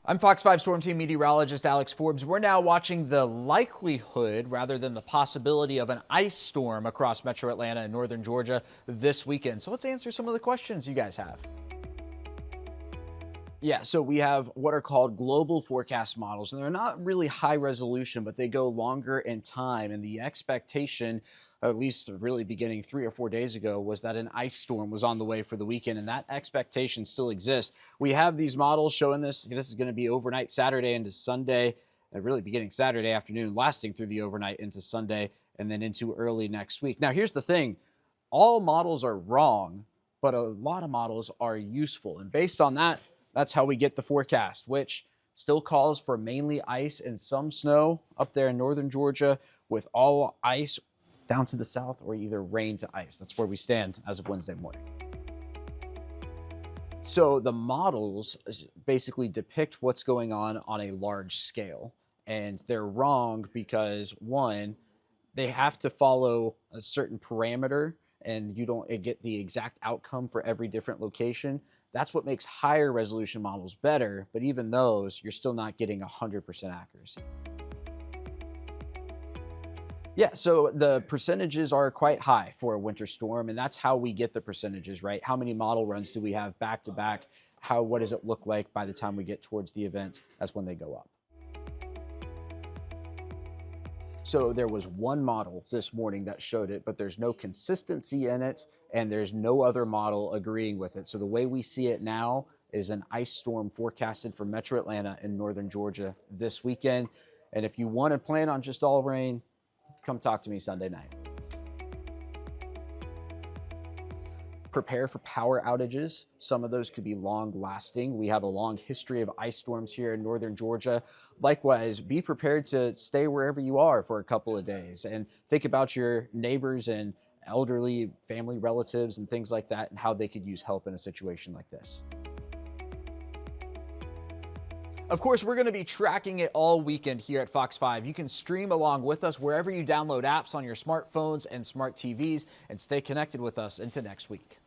I'm Fox 5 Storm Team meteorologist Alex Forbes. We're now watching the likelihood rather than the possibility of an ice storm across metro Atlanta and northern Georgia this weekend. So let's answer some of the questions you guys have. Yeah, so we have what are called global forecast models, and they're not really high resolution, but they go longer in time. And the expectation, at least really beginning 3 or 4 days ago, was that an ice storm was on the way for the weekend, and that expectation still exists. We have these models showing this. This is going to be overnight Saturday into Sunday, really beginning Saturday afternoon, lasting through the overnight into Sunday, and then into early next week. Now, here's the thing. All models are wrong, but a lot of models are useful. And based on that, that's how we get the forecast, which still calls for mainly ice and some snow up there in northern Georgia, with all ice down to the south, or either rain to ice. That's where we stand as of Wednesday morning. So the models basically depict what's going on a large scale, and they're wrong because, one, they have to follow a certain parameter, and you don't get the exact outcome for every different location. That's what makes higher resolution models better, but even those, you're still not getting 100% accuracy. Yeah, so the percentages are quite high for a winter storm, and that's how we get the percentages, right? How many model runs do we have back to back? What does it look like by the time we get towards the event? That's when they go up. So there was one model this morning that showed it, but there's no consistency in it, and there's no other model agreeing with it. So the way we see it now is an ice storm forecasted for metro Atlanta and northern Georgia this weekend. And if you want to plan on just all rain, come talk to me Sunday night. Prepare for power outages. Some of those could be long lasting. We have a long history of ice storms here in northern Georgia. Likewise, be prepared to stay wherever you are for a couple of days and think about your neighbors and elderly family relatives and things like that, and how they could use help in a situation like this. Of course, we're going to be tracking it all weekend here at Fox 5. You can stream along with us wherever you download apps on your smartphones and smart TVs, and stay connected with us into next week.